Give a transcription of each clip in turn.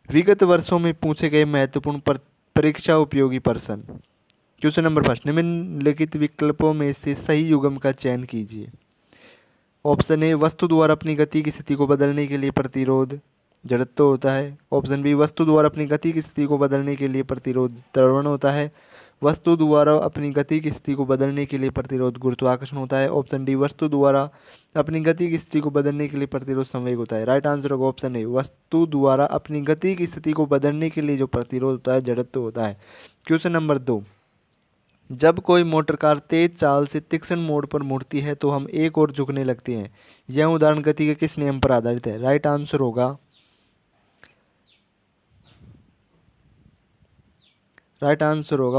विगत वर्षों में पूछे गए महत्वपूर्ण परीक्षा उपयोगी प्रश्न। क्वेश्चन नंबर फर्स्ट, निम्नलिखित विकल्पों में से सही युग्म का चयन कीजिए। ऑप्शन ए, वस्तु द्वारा अपनी गति की स्थिति को बदलने के लिए प्रतिरोध जड़त्व होता है। ऑप्शन बी, वस्तु द्वारा अपनी गति की स्थिति को बदलने के लिए प्रतिरोध त्वरण होता है। वस्तु द्वारा अपनी गति की स्थिति को बदलने के लिए प्रतिरोध गुरुत्वाकर्षण होता है। ऑप्शन डी, वस्तु द्वारा अपनी गति की स्थिति को बदलने के लिए प्रतिरोध संवेग होता है। राइट आंसर होगा ऑप्शन ए, वस्तु द्वारा अपनी गति की स्थिति को बदलने के लिए जो प्रतिरोध होता है जड़त्व होता है। क्वेश्चन नंबर 2, जब कोई मोटर कार तेज चाल से तीक्ष्ण मोड़ पर मुड़ती है तो हम एक ओर झुकने लगते हैं। यह उदाहरण गति के किस नियम पर आधारित है? राइट आंसर होगा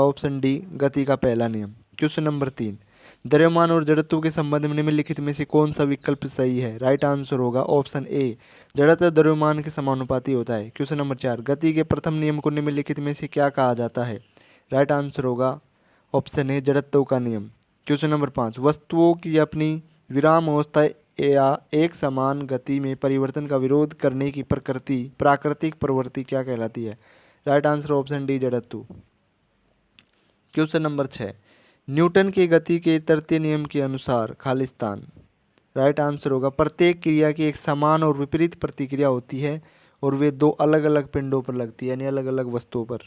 ऑप्शन डी, गति का पहला नियम। क्वेश्चन नंबर 3, द्रव्यमान और जड़त्व के संबंध में निम्नलिखित में से कौन सा विकल्प सही है? राइट आंसर होगा ऑप्शन ए, जड़त्व द्रव्यमान के समानुपाती होता है। क्वेश्चन नंबर 4, गति के प्रथम नियम को निम्नलिखित में से क्या कहा जाता है? राइट आंसर होगा ऑप्शन ए, जड़त्व का नियम। क्वेश्चन नंबर 5, वस्तुओं की अपनी विराम अवस्था या एक समान गति में परिवर्तन का विरोध करने की प्राकृतिक प्रवृत्ति क्या कहलाती है? राइट आंसर ऑप्शन डी, जड़त्व। क्वेश्चन नंबर 6, न्यूटन के गति के तृतीय नियम के अनुसार खालिस्तान। राइट आंसर होगा प्रत्येक क्रिया की एक समान और विपरीत प्रतिक्रिया होती है और वे दो अलग अलग पिंडों पर लगती है, यानी अलग अलग वस्तुओं पर।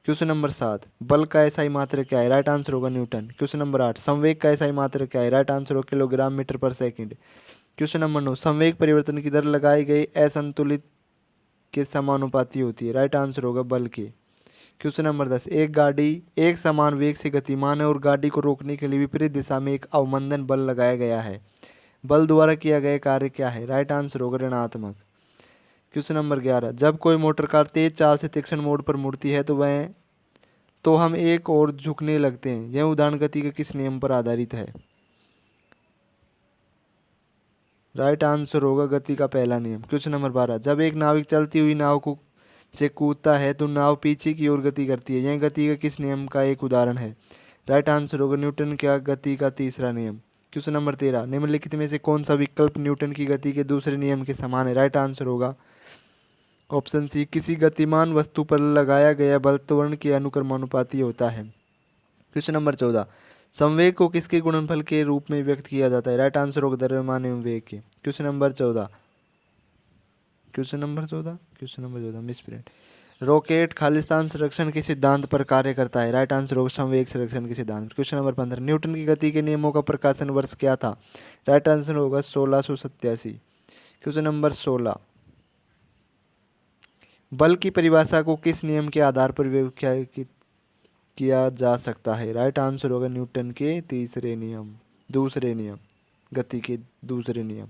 क्वेश्चन नंबर 7, बल का एसआई मात्रक क्या है? राइट आंसर होगा न्यूटन। क्वेश्चन नंबर 8, संवेग का एसआई मात्रक क्या है? राइट आंसर होगा kilogram metre per second. Question number 9, संवेग परिवर्तन की दर लगाई गई असंतुलित के समानुपाती होती है। राइट आंसर होगा बल के। क्वेश्चन नंबर 10, एक गाड़ी एक समान वेग से गतिमान है और गाड़ी को रोकने के लिए विपरीत दिशा में एक अवमंदन बल लगाया गया है। बल द्वारा किया गया कार्य क्या है? राइट आंसर होगा ऋणात्मक। क्वेश्चन नंबर 11, जब कोई मोटर कार तेज चाल से तीक्ष्ण मोड़ पर मुड़ती है तो हम एक और झुकने लगते हैं। यह उदाहरण गति के किस नियम पर आधारित है? राइट आंसर होगा गति का पहला नियम। क्वेश्चन नंबर 12, जब एक नाविक चलती हुई नाव को से कूदता है तो नाव पीछे की ओर गति करती है। यह गति का किस नियम का एक उदाहरण है? राइट आंसर होगा न्यूटन का गति का तीसरा नियम। क्वेश्चन नंबर 13, निम्नलिखित में से कौन सा विकल्प न्यूटन की गति के दूसरे नियम के समान है? राइट आंसर होगा ऑप्शन सी, किसी गतिमान वस्तु पर लगाया गया बल त्वरण के अनुक्रमानुपाती होता है। क्वेश्चन नंबर 14, संवेग को किसके गुणनफल के रूप में व्यक्त किया जाता है? राइट आंसर होगा द्रव्यमान एवं वेग के। Question number 14 misprint. Rocket Khalistan संरक्षण के सिद्धांत पर कार्य करता है। राइट आंसर होगा संवेग संरक्षण के सिद्धांत। क्वेश्चन नंबर 15, न्यूटन की गति के नियमों का प्रकाशन वर्ष क्या था? राइट आंसर होगा 1687। क्वेश्चन नंबर 16, बल की परिभाषा को किस नियम के आधार पर व्याख्या किया जा सकता है? राइट आंसर होगा न्यूटन के दूसरे नियम, गति के दूसरे नियम।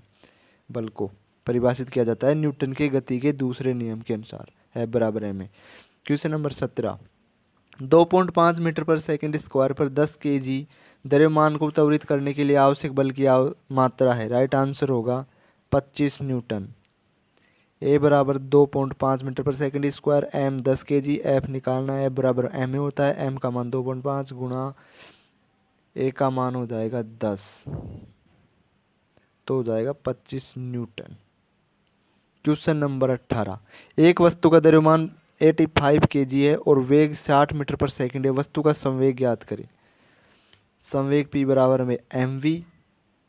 बल को परिभाषित किया जाता है न्यूटन के गति के दूसरे नियम के अनुसार, है बराबर m। Question number 17, 2.5 metre per second square पर 10 kg द्रव्यमान को त्वरित करने के लिए आवश्यक बल की मात्रा है। राइट आंसर होगा 25 न्यूटन। ए बराबर 2.5 metre per second square, M 10 kg, F निकालना है, बराबर एम ए होता है। एम का मान 2.5 गुणा ए का मान हो जाएगा 10, तो हो जाएगा 25 न्यूटन। क्वेश्चन नंबर 18, एक वस्तु का द्रव्यमान 85 kg है और वेग 60 मीटर पर सेकंड है। वस्तु का संवेग ज्ञात करें। संवेग p बराबर में mv,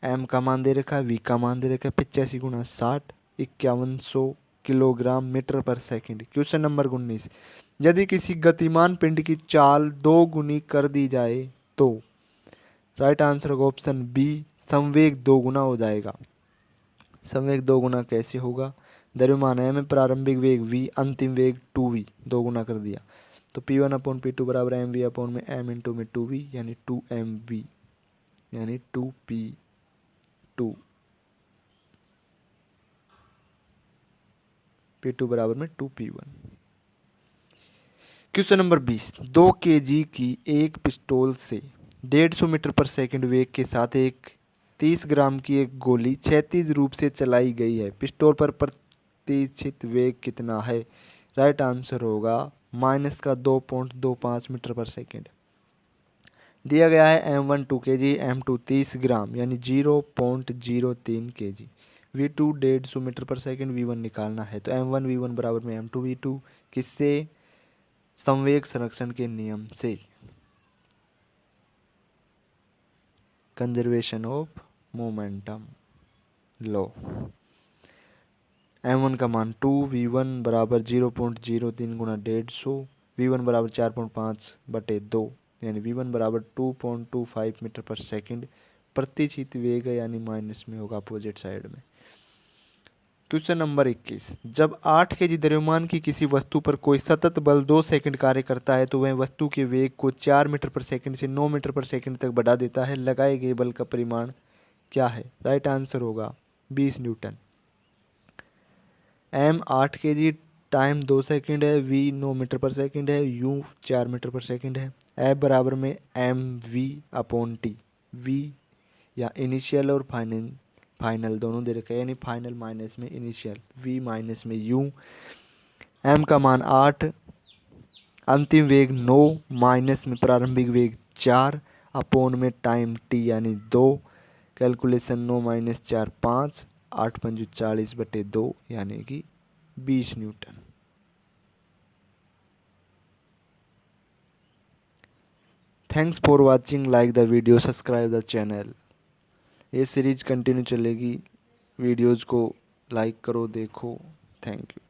m का मान दे रखा है, v का मान दे रखा है 85 गुणा 60, 5100 kilogram metre per second. Question number 19, यदि किसी गतिमान पिंड की चाल 2 गुनी कर दी जाए तो? राइट आंसर होगा ऑप्शन बी, संवेग 2 गुना हो जाएगा। संवेग 2 गुना कैसे होगा? द्रव्यमान m में प्रारंभिक वेग v, अंतिम वेग 2v, 2 गुना कर दिया तो P1/P2 बराबर mv में m इंटू में 2v यानी 2mv यानी 2p2, P2 बराबर में 2p1। क्वेश्चन नंबर 20, 2 kg की एक पिस्टल से 150 मीटर पर सेकंड वेग के साथ एक 30 ग्राम की एक गोली क्षैतिज रूप से चलाई गई है। पिस्टल पर प्रतिष्ठित वेग कितना है? राइट आंसर होगा माइनस का 2.25 मीटर पर सेकंड। दिया गया है m1 2 kg, m2 30 ग्राम यानी 0.03 kg। v2 150 metre per second, v1 निकालना है तो m1 v1 बराबर में m2 v2, किससे? संवेग संरक्षण के नियम से, conservation of momentum law. m1 का मान 2, v1 बराबर 0.03 गुना 150, v1 बराबर 4.5/2, यानी v1 बराबर 2.25 मीटर पर सेकंड प्रतिचित वेग है, यानी माइनस में होगा अपोजिट साइड में। क्वेश्चन नंबर 21, जब 8 केजी द्रव्यमान की किसी वस्तु पर कोई सतत बल 2 सेकंड कार्य करता है तो वह वस्तु के वेग को 4 मीटर पर सेकंड से 9 मीटर पर सेकंड तक बढ़ा देता है। लगाए गए बल का परिमाण क्या है? राइट आंसर होगा 20 Newton. m 8 KG time 2 second है, v 9 मीटर पर सेकंड है, u 4 मीटर पर सेकंड है। F बराबर में mv/t, v या इनिशियल और फाइनल दोनों दे रखे हैं, यानी फाइनल माइनस में इनिशियल, v माइनस में u। m का मान 8, अंतिम वेग 9, माइनस में प्रारंभिक वेग 4, अपॉन में टाइम t यानी 2, कैलकुलेशन 9 माइनस 4 5, 8 पंजू 40/2 यानी कि 20 Newton. Thanks for watching, like the video, subscribe the channel. ये सीरीज कंटिन्यू चलेगी, वीडियोज़ को लाइक करो, देखो। Thank you.